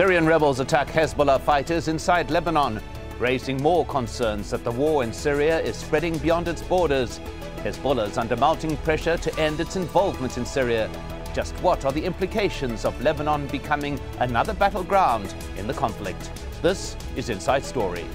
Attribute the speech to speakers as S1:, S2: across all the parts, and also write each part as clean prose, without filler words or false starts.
S1: Syrian rebels attack Hezbollah fighters inside Lebanon, raising more concerns that the war in Syria is spreading beyond its borders. Hezbollah is under mounting pressure to end its involvement in Syria. Just what are the implications of Lebanon becoming another battleground in the conflict? This is Inside Story.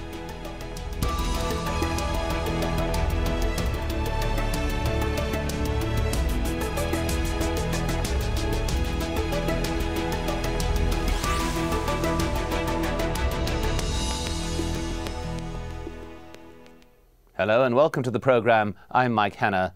S1: Hello and welcome to the programme. I'm Mike Hanna.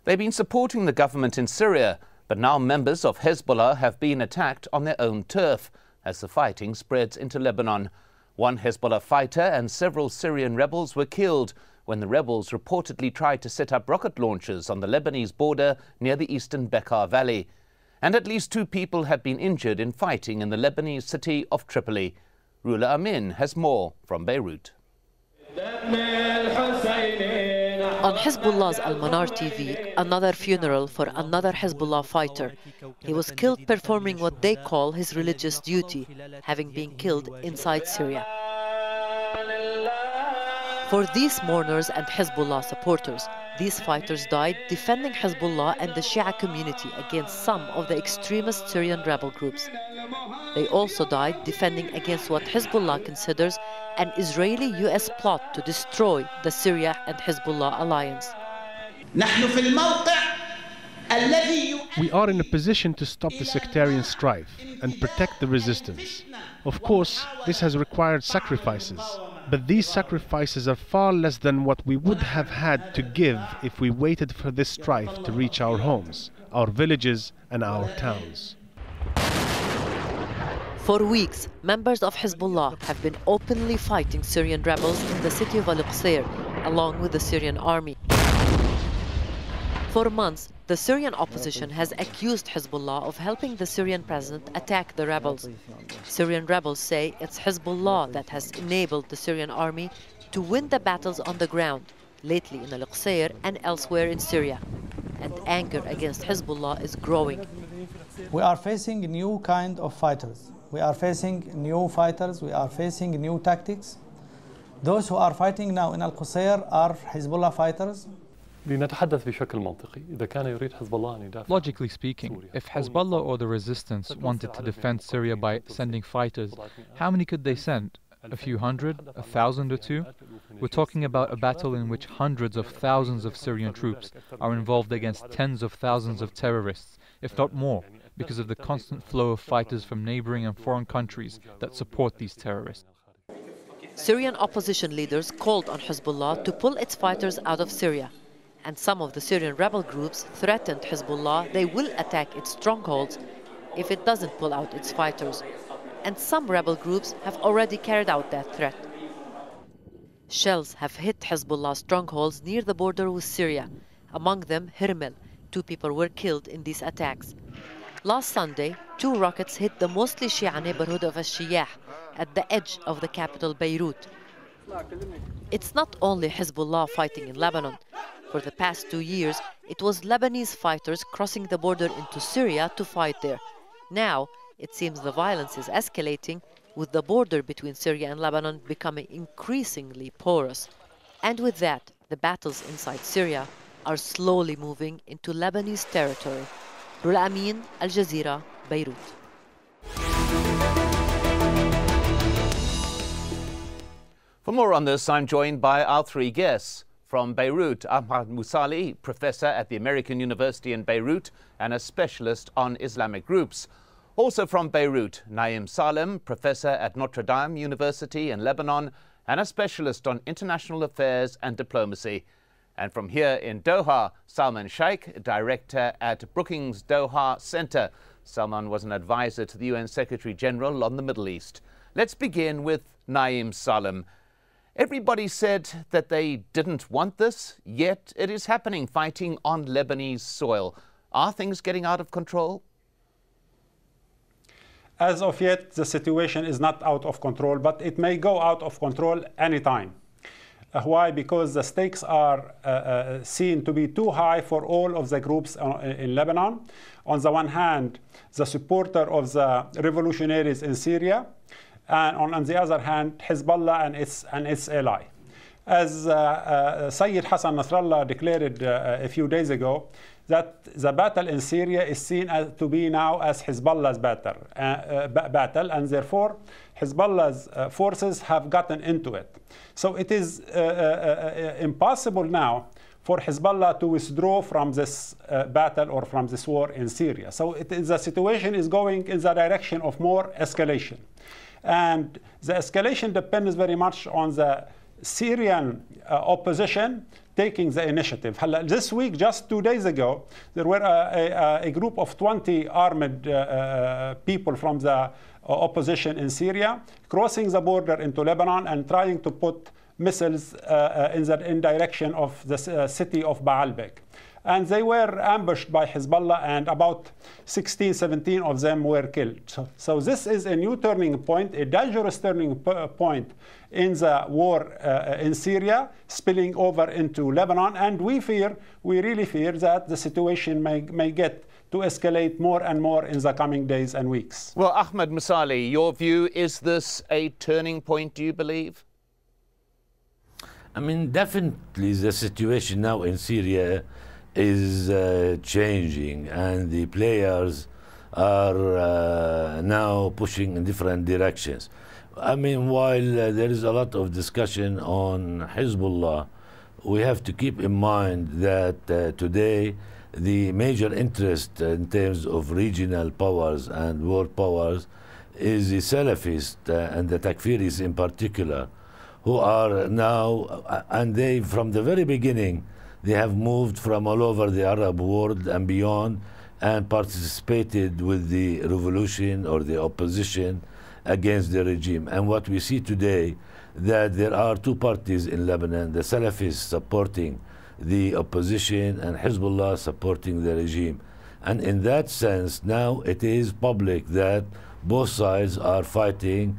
S1: They've been supporting the government in Syria, but now members of Hezbollah have been attacked on their own turf as the fighting spreads into Lebanon. One Hezbollah fighter and several Syrian rebels were killed when the rebels reportedly tried to set up rocket launchers on the Lebanese border near the eastern Bekaa Valley. And at least 2 people have been injured in fighting in the Lebanese city of Tripoli. Rula Amin has more from Beirut.
S2: On Hezbollah's Al-Manar TV, another funeral for another Hezbollah fighter. He was killed performing what they call his religious duty, having been killed inside Syria. For these mourners and Hezbollah supporters, these fighters died defending Hezbollah and the Shia community against some of the extremist Syrian rebel groups. They also died defending against what Hezbollah considers an Israeli-US plot to destroy the Syria and Hezbollah alliance.
S3: We are in a position to stop the sectarian strife and protect the resistance. Of course, this has required sacrifices, but these sacrifices are far less than what we would have had to give if we waited for this strife to reach our homes, our villages and our towns.
S2: For weeks, members of Hezbollah have been openly fighting Syrian rebels in the city of Al-Qusayr, along with the Syrian army. For months, the Syrian opposition has accused Hezbollah of helping the Syrian president attack the rebels. Syrian rebels say it's Hezbollah that has enabled the Syrian army to win the battles on the ground, lately in Al-Qusayr and elsewhere in Syria. And anger against Hezbollah is growing.
S4: We are facing a new kind of fighters. We are facing new fighters, we are facing new tactics. Those who are fighting now in Al-Qusayr are Hezbollah fighters.
S5: Logically speaking, if Hezbollah or the resistance wanted to defend Syria by sending fighters, how many could they send? A few hundred, 1,000 or 2? We're talking about a battle in which hundreds of thousands of Syrian troops are involved against tens of thousands of terrorists, if not more, because of the constant flow of fighters from neighboring and foreign countries that support these terrorists.
S2: Syrian opposition leaders called on Hezbollah to pull its fighters out of Syria. And some of the Syrian rebel groups threatened Hezbollah they will attack its strongholds if it doesn't pull out its fighters. And some rebel groups have already carried out that threat. Shells have hit Hezbollah strongholds near the border with Syria, among them Hermel. 2 people were killed in these attacks. Last Sunday, 2 rockets hit the mostly Shia neighborhood of Al-Shiyah at the edge of the capital Beirut. It's not only Hezbollah fighting in Lebanon. For the past 2 years, it was Lebanese fighters crossing the border into Syria to fight there. Now, it seems the violence is escalating, with the border between Syria and Lebanon becoming increasingly porous. And with that, the battles inside Syria are slowly moving into Lebanese territory. Rula Amin, Al Jazeera, Beirut.
S1: For more on this, I'm joined by our 3 guests. From Beirut, Ahmad Mousalli, professor at the American University in Beirut and a specialist on Islamic groups. Also from Beirut, Naim Salem, professor at Notre Dame University in Lebanon and a specialist on international affairs and diplomacy. And from here in Doha, Salman Shaikh, director at Brookings Doha Center. Salman was an advisor to the UN Secretary General on the Middle East. Let's begin with Naim Salem. Everybody said that they didn't want this, yet it is happening, fighting on Lebanese soil. Are things getting out of control?
S6: As of yet, the situation is not out of control, but it may go out of control anytime. Why? Because the stakes are seen to be too high for all of the groups in Lebanon. On the one hand, the supporter of the revolutionaries in Syria, and on the other hand, Hezbollah and its ally. As Sayyid Hassan Nasrallah declared a few days ago, that the battle in Syria is seen to be now as Hezbollah's battle, and therefore Hezbollah's forces have gotten into it. So it is impossible now for Hezbollah to withdraw from this battle or from this war in Syria. So the situation is going in the direction of more escalation. And the escalation depends very much on the Syrian opposition taking the initiative. This week, just 2 days ago, there were a group of 20 armed people from the opposition in Syria crossing the border into Lebanon and trying to put missiles in direction of the city of Baalbek. And they were ambushed by Hezbollah, and about 16, 17 of them were killed. So this is a new turning point, a dangerous turning point in the war in Syria, spilling over into Lebanon. And we really fear that the situation may get to escalate more and more in the coming days and weeks.
S1: Well, Ahmad Mousalli, your view, is this a turning point, do you believe?
S7: I mean, definitely the situation now in Syria is changing, and the players are now pushing in different directions. I mean, while there is a lot of discussion on Hezbollah, we have to keep in mind that today the major interest in terms of regional powers and world powers is the Salafists and the Takfiris in particular, who are now, and they from the very beginning, they have moved from all over the Arab world and beyond and participated with the revolution or the opposition against the regime. And what we see today, that there are two parties in Lebanon, the Salafists supporting the opposition and Hezbollah supporting the regime. And in that sense, now it is public that both sides are fighting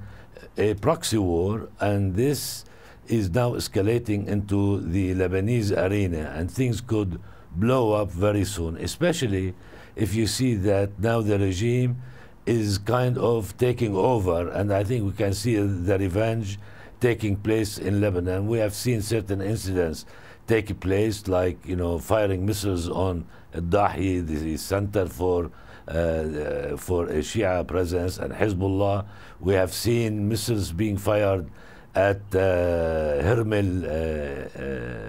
S7: a proxy war, and this is now escalating into the Lebanese arena, and things could blow up very soon, especially if you see that now the regime is kind of taking over, and I think we can see the revenge taking place in Lebanon. We have seen certain incidents taking place, like, you know, firing missiles on Dahi, the center for a Shia presence, and Hezbollah. We have seen missiles being fired at Hermel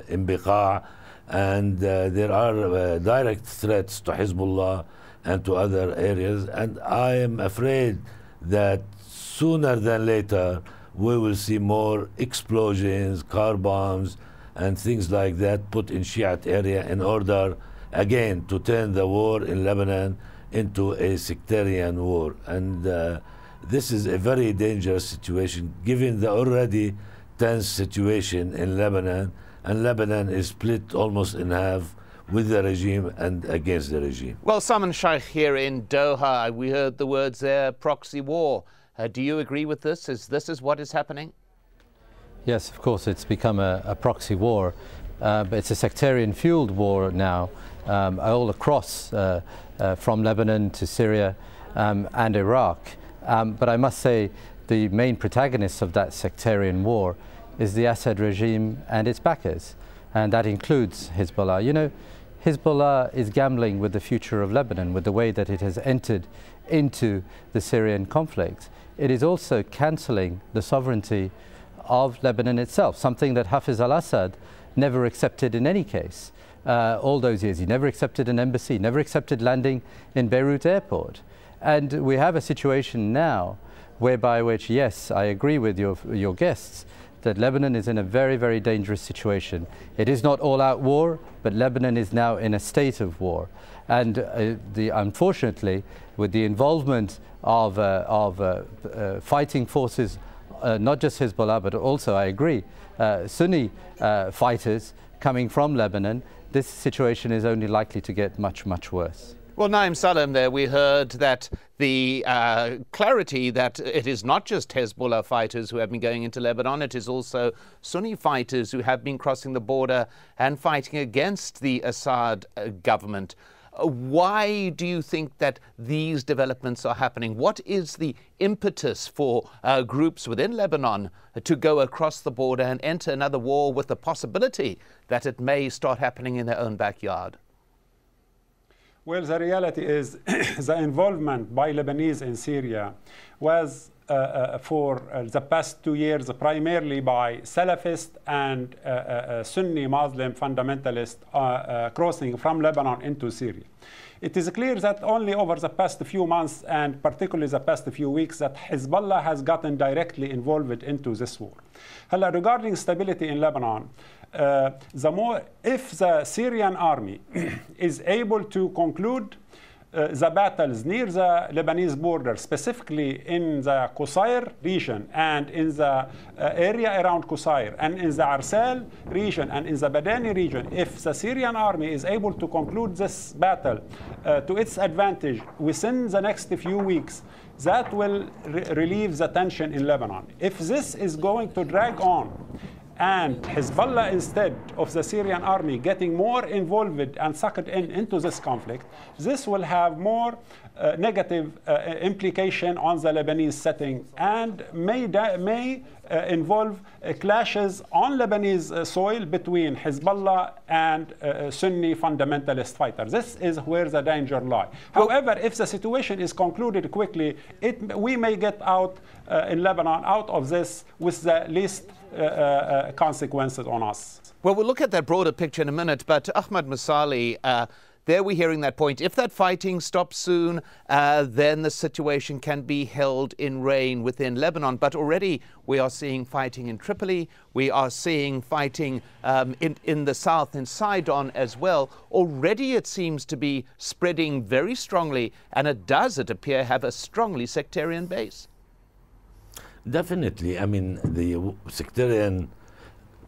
S7: in Beqa, and there are direct threats to Hezbollah and to other areas. And I am afraid that sooner than later we will see more explosions, car bombs, and things like that put in Shiite area in order, again, to turn the war in Lebanon into a sectarian war. And this is a very dangerous situation, given the already tense situation in Lebanon, and Lebanon is split almost in half with the regime and against the regime.
S1: Well, Salman Shaikh here in Doha, we heard the words there, proxy war. Do you agree with this? This is what is happening?
S8: Yes, of course, it's become a proxy war, but it's a sectarian-fueled war now, all across from Lebanon to Syria and Iraq. But I must say the main protagonists of that sectarian war is the Assad regime and its backers, and that includes Hezbollah. You know, Hezbollah is gambling with the future of Lebanon with the way that it has entered into the Syrian conflict. It is also cancelling the sovereignty of Lebanon itself, something that Hafez al-Assad never accepted in any case. All those years, he never accepted an embassy, never accepted landing in Beirut airport. And we have a situation now whereby which, yes, I agree with your guests, that Lebanon is in a very, very dangerous situation. It is not all-out war, but Lebanon is now in a state of war. And unfortunately, with the involvement of fighting forces, not just Hezbollah, but also, I agree, Sunni fighters coming from Lebanon, this situation is only likely to get much, much worse.
S1: Well, Naim Salem, there we heard that the clarity that it is not just Hezbollah fighters who have been going into Lebanon, it is also Sunni fighters who have been crossing the border and fighting against the Assad government. Why do you think that these developments are happening? What is the impetus for groups within Lebanon to go across the border and enter another war with the possibility that it may start happening in their own backyard?
S6: Well, the reality is the involvement by Lebanese in Syria was for the past 2 years primarily by Salafist and Sunni Muslim fundamentalists crossing from Lebanon into Syria. It is clear that only over the past few months and particularly the past few weeks that Hezbollah has gotten directly involved into this war. Regarding stability in Lebanon, if the Syrian army is able to conclude the battles near the Lebanese border, specifically in the Qusayr region and in the area around Qusayr and in the Arsal region and in the Badani region, if the Syrian army is able to conclude this battle to its advantage within the next few weeks, that will relieve the tension in Lebanon. If this is going to drag on, and Hezbollah, instead of the Syrian army getting more involved and sucked into this conflict, this will have more negative implication on the Lebanese setting and may involve clashes on Lebanese soil between Hezbollah and Sunni fundamentalist fighters. This is where the danger lies. However, if the situation is concluded quickly, we may get out in Lebanon out of this with the least consequences on us.
S1: Well, we'll look at that broader picture in a minute, but Ahmad Mousalli, there we're hearing that point. If that fighting stops soon, then the situation can be held in rein within Lebanon. But already we are seeing fighting in Tripoli. We are seeing fighting in the south, in Sidon as well. Already it seems to be spreading very strongly, and it does, it appear, have a strongly sectarian base.
S7: Definitely. I mean, the sectarian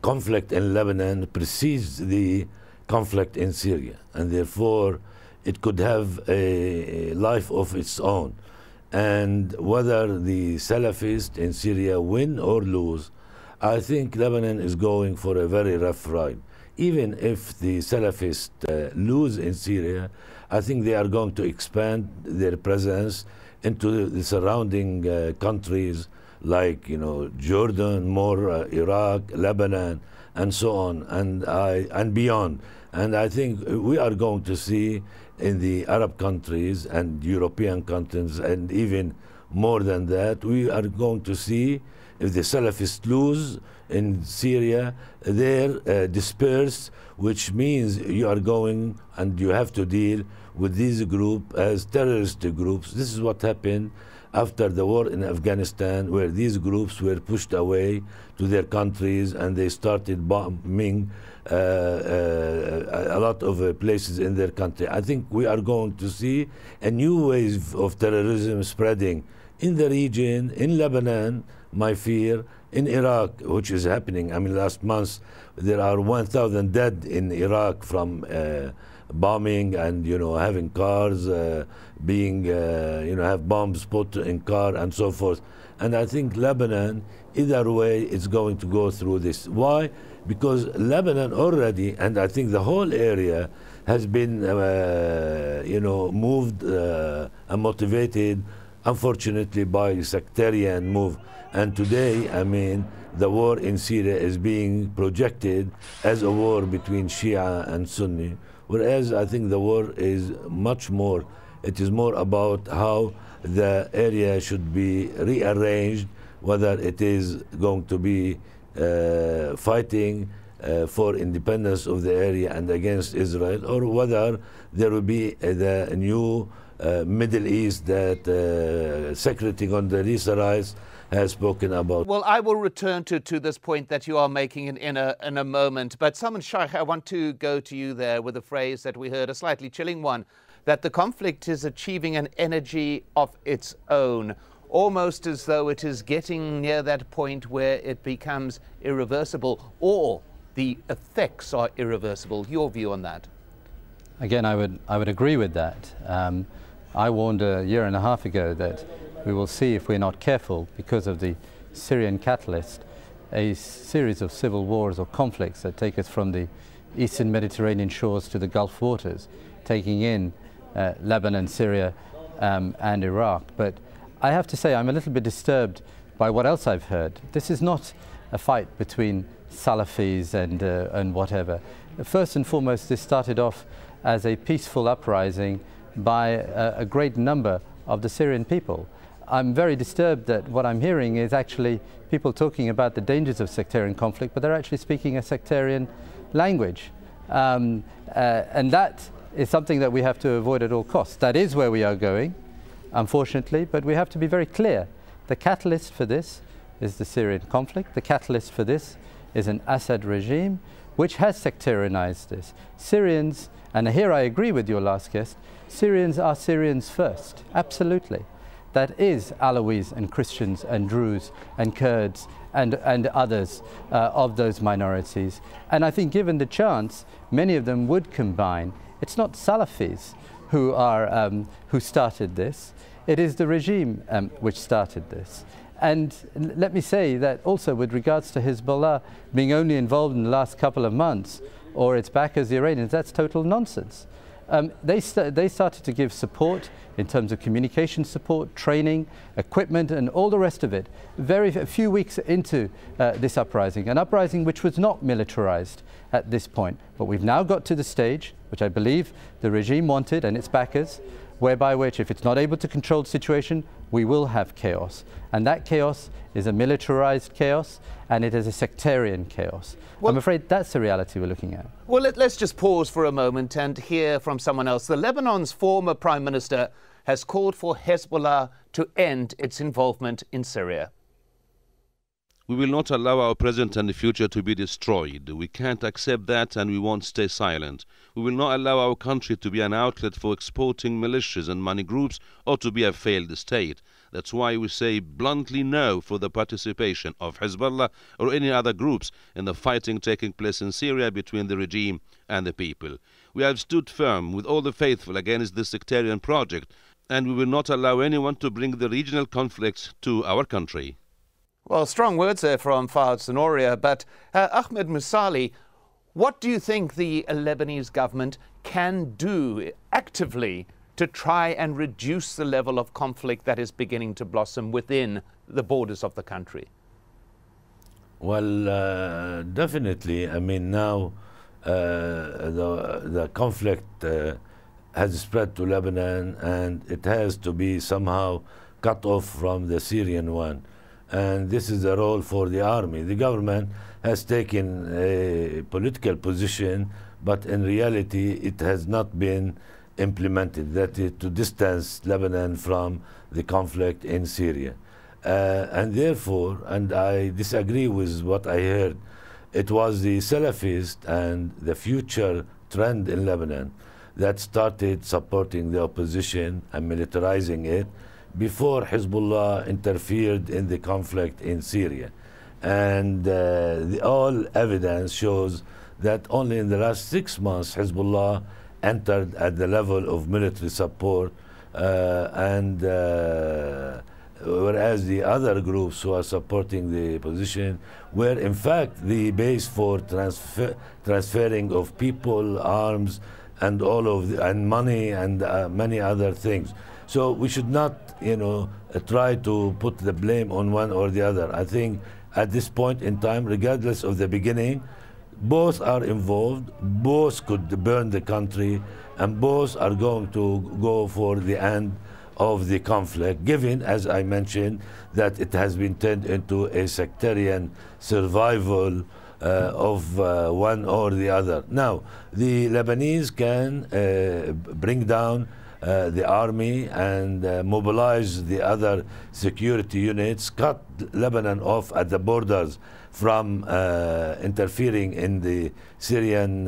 S7: conflict in Lebanon precedes the conflict in Syria, and therefore it could have a life of its own. And whether the Salafists in Syria win or lose, I think Lebanon is going for a very rough ride. Even if the Salafists lose in Syria, I think they are going to expand their presence into the surrounding countries like, Jordan, more Iraq, Lebanon, and so on, and beyond. And I think we are going to see in the Arab countries and European countries, and even more than that, we are going to see, if the Salafists lose in Syria, they're dispersed, which means you are going and you have to deal with these groups as terrorist groups. This is what happened after the war in Afghanistan, where these groups were pushed away to their countries and they started bombing a lot of places in their country. I think we are going to see a new wave of terrorism spreading in the region, in Lebanon, my fear, in Iraq, which is happening. I mean, last month there are 1,000 dead in Iraq from bombing and, having cars being, have bombs put in car and so forth. And I think Lebanon, either way, is going to go through this. Why? Because Lebanon already, and I think the whole area, has been, moved and motivated, unfortunately, by sectarian move. And today, I mean, the war in Syria is being projected as a war between Shia and Sunni, whereas I think the war is much more, it is more about how the area should be rearranged, whether it is going to be fighting for independence of the area and against Israel, or whether there will be the new Middle East that Secretary Condoleezza Rice has spoken about.
S1: Well, I will return to this point that you are making in a moment. But Salman Shaikh, I want to go to you there with a phrase that we heard, a slightly chilling one, that the conflict is achieving an energy of its own, almost as though it is getting near that point where it becomes irreversible, or the effects are irreversible. Your view on that?
S8: Again, I would agree with that. I warned a year and a half ago that we will see, if we're not careful, because of the Syrian catalyst, a series of civil wars or conflicts that take us from the eastern Mediterranean shores to the Gulf waters, taking in Lebanon, Syria, and Iraq. But I have to say I'm a little bit disturbed by what else I've heard. This is not a fight between Salafis and whatever. First and foremost, this started off as a peaceful uprising by a great number of the Syrian people. I'm very disturbed that what I'm hearing is actually people talking about the dangers of sectarian conflict, but they're actually speaking a sectarian language. And that is something that we have to avoid at all costs. That is where we are going, unfortunately, but we have to be very clear. The catalyst for this is the Syrian conflict. The catalyst for this is an Assad regime which has sectarianized this. Syrians, and here I agree with your last guest, Syrians are Syrians first, absolutely. That is Alawis and Christians and Druze and Kurds and others of those minorities. And I think given the chance, many of them would combine. It's not Salafis who started this. It is the regime which started this. And let me say that also with regards to Hezbollah being only involved in the last couple of months, or its backers, the Iranians, that's total nonsense. They started to give support in terms of communication support, training, equipment, and all the rest of it a few weeks into this uprising, an uprising which was not militarized at this point. But we've now got to the stage, which I believe the regime wanted and its backers, whereby which if it's not able to control the situation, we will have chaos. And that chaos is a militarized chaos, and it is a sectarian chaos. Well, I'm afraid that's the reality we're looking at.
S1: Well, let's just pause for a moment and hear from someone else. The Lebanon's former Prime Minister has called for Hezbollah to end its involvement in Syria.
S9: We will not allow our present and the future to be destroyed. We can't accept that, and we won't stay silent. We will not allow our country to be an outlet for exporting militias and money groups or to be a failed state. That's why we say bluntly no for the participation of Hezbollah or any other groups in the fighting taking place in Syria between the regime and the people. We have stood firm with all the faithful against this sectarian project, and we will not allow anyone to bring the regional conflicts to our country.
S1: Well, strong words there from Fouad Siniora, but Ahmad Mousalli, what do you think the Lebanese government can do actively to try and reduce the level of conflict that is beginning to blossom within the borders of the country?
S7: Well, definitely. I mean, now the conflict has spread to Lebanon, and it has to be somehow cut off from the Syrian one. And this is a role for the army. The government has taken a political position, but in reality it has not been implemented, that is to distance Lebanon from the conflict in Syria. And therefore, and I disagree with what I heard, it was the Salafist and the future trend in Lebanon that started supporting the opposition and militarizing it before Hezbollah interfered in the conflict in Syria. And all evidence shows that only in the last 6 months Hezbollah entered at the level of military support, whereas the other groups who are supporting the position were in fact the base for transferring of people, arms, and and money and many other things. So we should not, try to put the blame on one or the other. I think at this point in time, regardless of the beginning, both are involved, both could burn the country, and both are going to go for the end of the conflict, given, as I mentioned, that it has been turned into a sectarian survival of one or the other. Now, the Lebanese can bring down the army and mobilize the other security units, cut Lebanon off at the borders from interfering in the Syrian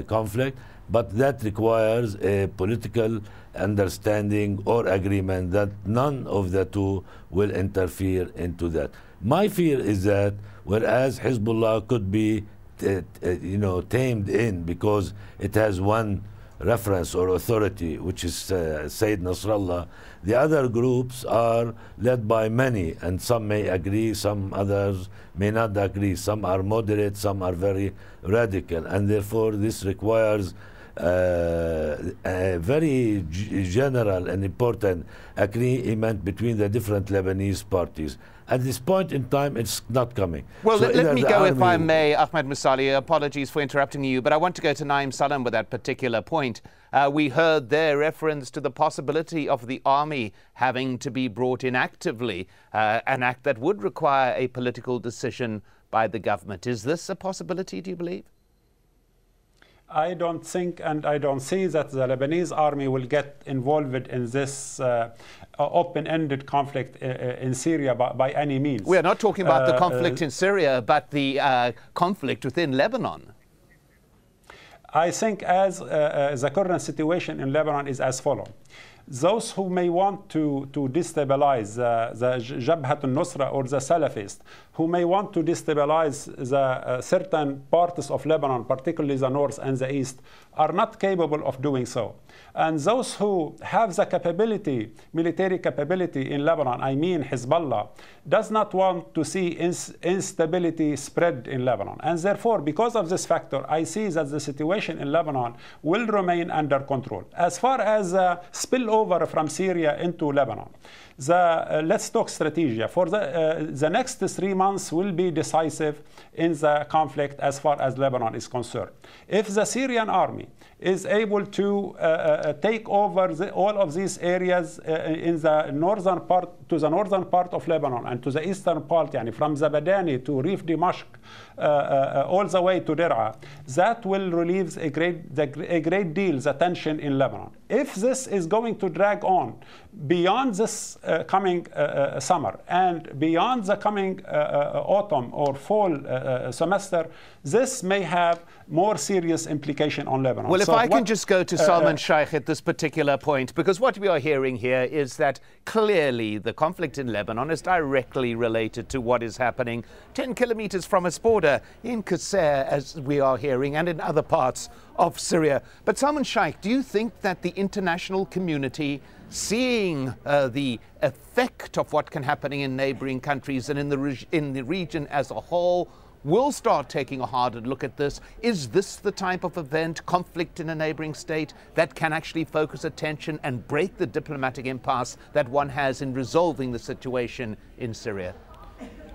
S7: conflict, but that requires a political understanding or agreement that none of the two will interfere into that. My fear is that whereas Hezbollah could be tamed in because it has one reference or authority, which is Sayyid Nasrallah. The other groups are led by many, and some may agree, some others may not agree. Some are moderate, some are very radical, and therefore this requires a very general and important agreement between the different Lebanese parties. At this point in time, it's not coming.
S1: Well,
S7: So
S1: let me go, if I may, Ahmad Mousalli. Apologies for interrupting you, but I want to go to Naim Salem with that particular point. We heard their reference to the possibility of the army having to be brought in actively, an act that would require a political decision by the government. Is this a possibility, do you believe?
S6: I don't think and I don't see that the Lebanese army will get involved in this open-ended conflict in Syria by any means.
S1: We are not talking about the conflict in Syria, but the conflict within Lebanon.
S6: I think as the current situation in Lebanon is as follows. Those who may want to destabilize the Jabhat al-Nusra or the Salafists, who may want to destabilize the certain parts of Lebanon, particularly the north and the east, are not capable of doing so. And those who have the capability, military capability in Lebanon, I mean Hezbollah, does not want to see instability spread in Lebanon. And therefore, because of this factor, I see that the situation in Lebanon will remain under control. As far as spillover from Syria into Lebanon, let's talk strategy. For the next 3 months will be decisive in the conflict as far as Lebanon is concerned. If the Syrian army is able to take over all of these areas in the northern part, to the northern part of Lebanon and to the eastern part, from Zabadani to Reef Dimashq, all the way to Der'a, that will relieve a great deal the tension in Lebanon. If this is going to drag on beyond this coming summer and beyond the coming autumn or fall semester, this may have more serious implication on Lebanon.
S1: Well, if I can just go to Salman Shaikh at this particular point, because what we are hearing here is that clearly the conflict in Lebanon is directly related to what is happening 10 kilometers from its border in Qusayr, as we are hearing, and in other parts of Syria. But Salman Shaikh, do you think that the international community, seeing the effect of what can happen in neighboring countries and in the region as a whole, will start taking a harder look at this? Is this the type of event, conflict in a neighboring state, that can actually focus attention and break the diplomatic impasse that one has in resolving the situation in Syria?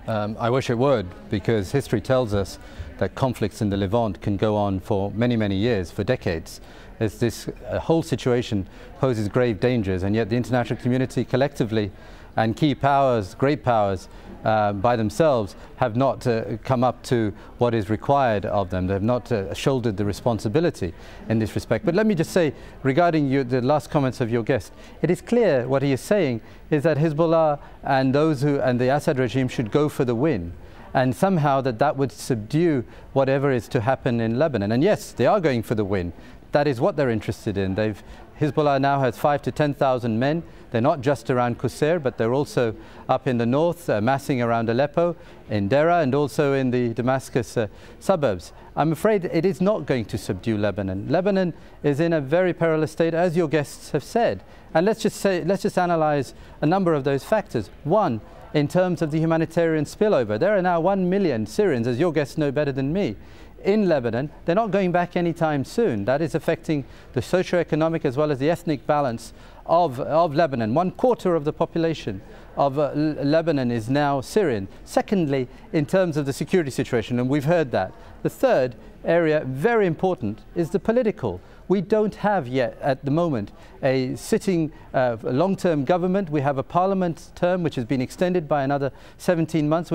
S8: I wish it would, because history tells us that conflicts in the Levant can go on for many, many years, for decades. As this whole situation poses grave dangers, and yet the international community collectively and key powers, great powers, by themselves have not come up to what is required of them. They have not shouldered the responsibility in this respect. But let me just say, regarding the last comments of your guest, it is clear what he is saying is that Hezbollah and the Assad regime should go for the win, and somehow that would subdue whatever is to happen in Lebanon. And yes, they are going for the win. That is what they're interested in. Hezbollah now has 5,000 to 10,000 men. They're not just around Qusayr, but they're also up in the north, massing around Aleppo, in Der'a, and also in the Damascus suburbs. I'm afraid it is not going to subdue Lebanon. Lebanon is in a very perilous state, as your guests have said. And let's just analyze a number of those factors. One, in terms of the humanitarian spillover. There are now 1 million Syrians, as your guests know better than me, in Lebanon. They're not going back anytime soon. That is affecting the socio-economic as well as the ethnic balance of Lebanon. 1/4 of the population of Lebanon is now Syrian. Secondly, in terms of the security situation, and we've heard that. The third area, very important, is the political. We don't have yet, at the moment, a sitting long-term government. We have a parliament term which has been extended by another 17 months.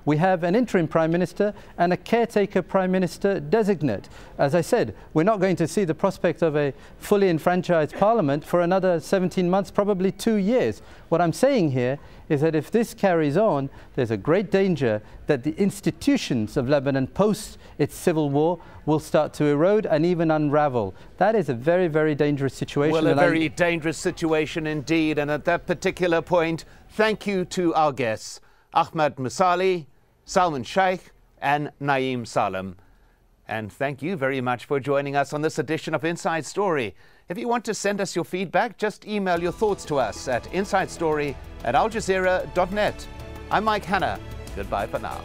S8: We have an interim prime minister and a caretaker prime minister designate. As I said, we're not going to see the prospect of a fully enfranchised parliament for another 17 months, probably 2 years. What I'm saying here is that if this carries on, there's a great danger that the institutions of Lebanon post its civil war will start to erode and even unravel. That is a very, very dangerous situation.
S1: Well, a very dangerous situation indeed. And at that particular point, thank you to our guests, Ahmad Mousalli, Salman Shaikh, and Naim Salem. And thank you very much for joining us on this edition of Inside Story. If you want to send us your feedback, just email your thoughts to us at insidestory@aljazeera.net. I'm Mike Hanna. Goodbye for now.